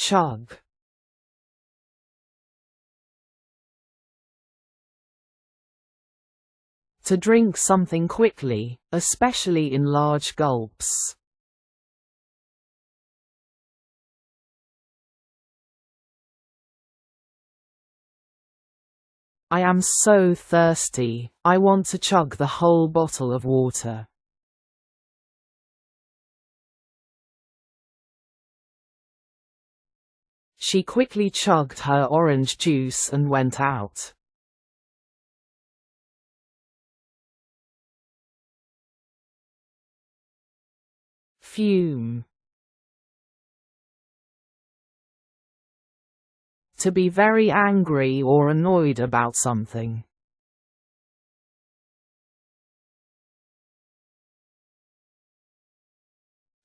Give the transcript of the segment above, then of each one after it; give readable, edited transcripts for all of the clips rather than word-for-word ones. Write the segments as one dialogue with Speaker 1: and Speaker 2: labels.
Speaker 1: Chug. To drink something quickly, especially in large gulps. I am so thirsty, I want to chug the whole bottle of water. She quickly chugged her orange juice and went out. Fume. To be very angry or annoyed about something.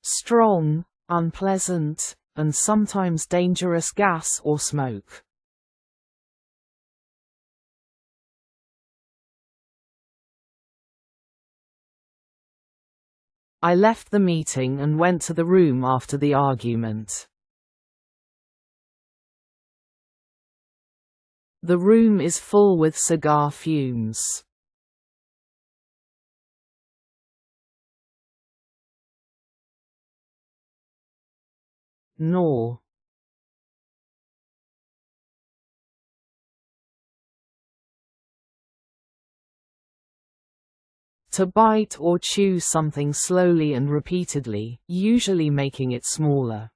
Speaker 1: Strong, unpleasant, and sometimes dangerous gas or smoke. I left the meeting and went to the room after the argument. The room is full with cigar fumes. Gnaw. To bite or chew something slowly and repeatedly, usually making it smaller.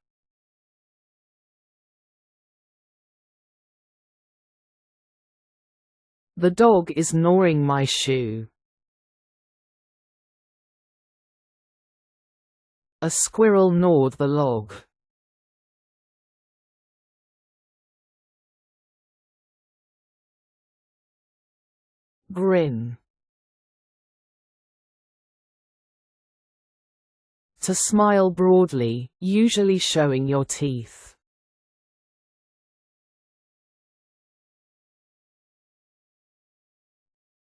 Speaker 1: The dog is gnawing my shoe. A squirrel gnawed the log. Grin. To smile broadly, usually showing your teeth.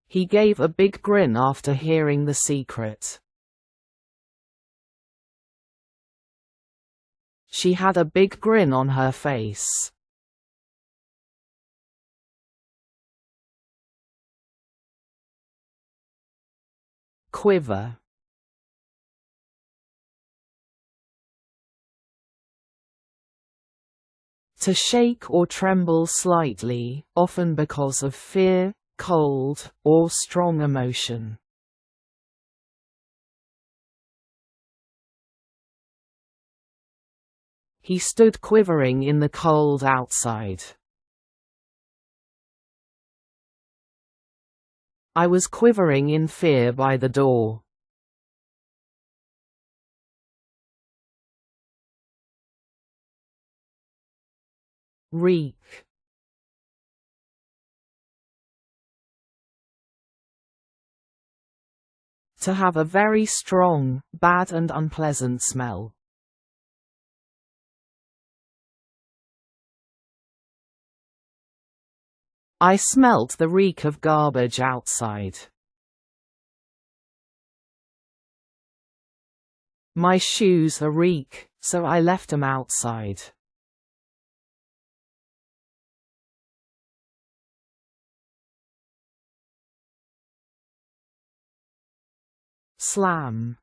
Speaker 1: He gave a big grin after hearing the secret. She had a big grin on her face. Quiver. To shake or tremble slightly, often because of fear, cold, or strong emotion. He stood quivering in the cold outside. I was quivering in fear by the door. Reek. To have a very strong, bad and unpleasant smell. I smelt the reek of garbage outside. My shoes are reek, so I left 'em outside. Slam.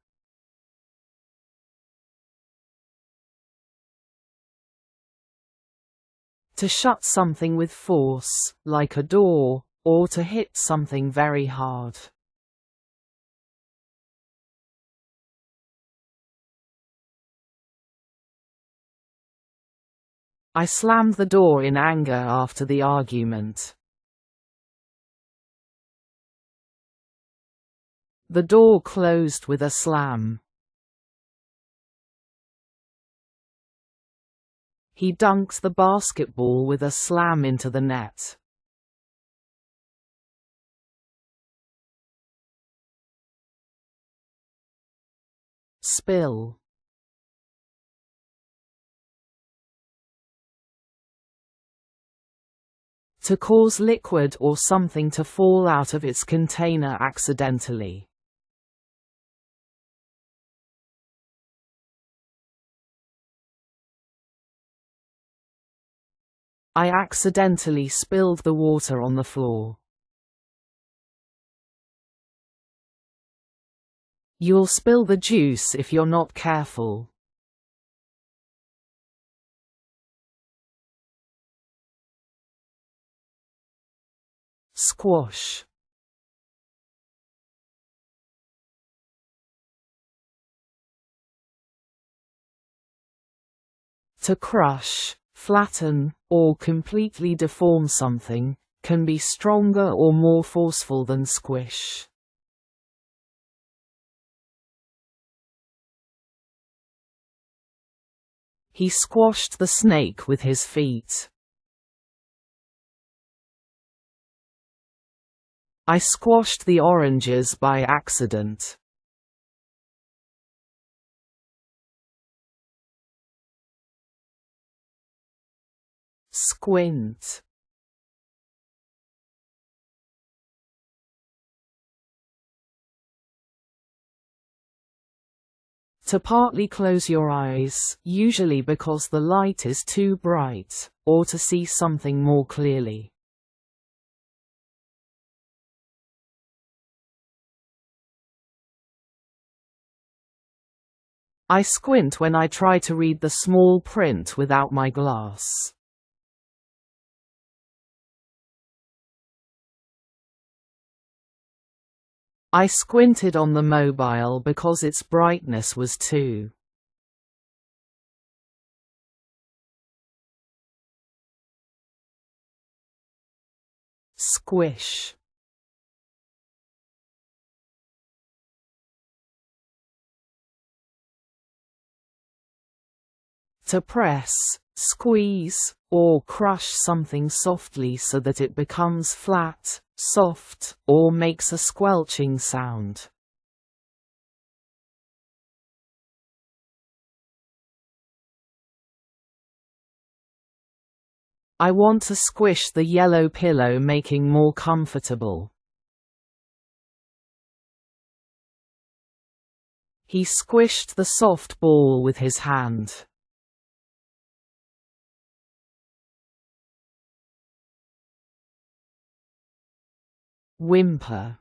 Speaker 1: To shut something with force, like a door, or to hit something very hard. I slammed the door in anger after the argument. The door closed with a slam. He dunked the basketball with a slam into the net. Spill. To cause liquid or something to fall out of its container accidentally. I accidentally spilled the water on the floor. You'll spill the juice if you're not careful. Squash. To crush, flatten, or completely deform something can be stronger or more forceful than squish. He squashed the snake with his feet. I squashed the oranges by accident. Squint. To partly close your eyes, usually because the light is too bright, or to see something more clearly. I squint when I try to read the small print without my glass. I squinted on the mobile because its brightness was too. Squish. To press, squeeze, or crush something softly so that it becomes flat, soft, or makes a squelching sound. I want to squish the yellow pillow, making more comfortable. He squished the soft ball with his hand. Whimper.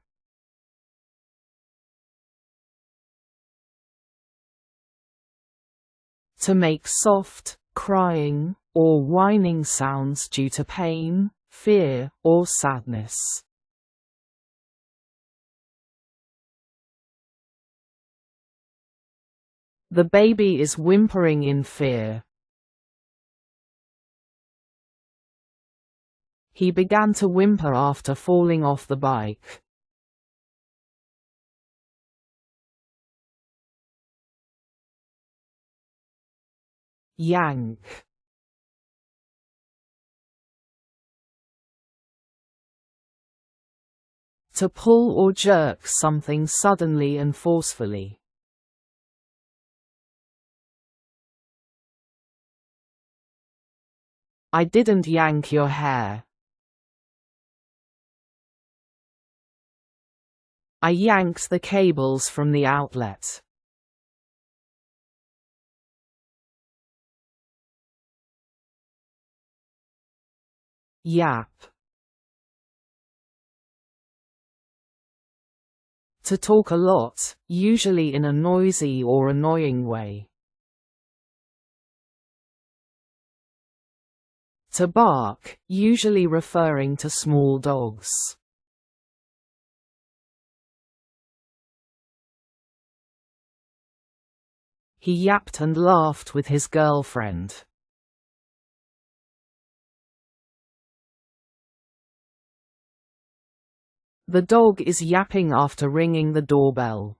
Speaker 1: To make soft, crying, or whining sounds due to pain, fear, or sadness. The baby is whimpering in fear. He began to whimper after falling off the bike. Yank. To pull or jerk something suddenly and forcefully. I didn't yank your hair. I yanked the cables from the outlet. Yap. To talk a lot, usually in a noisy or annoying way. To bark, usually referring to small dogs. He yapped and laughed with his girlfriend. The dog is yapping after ringing the doorbell.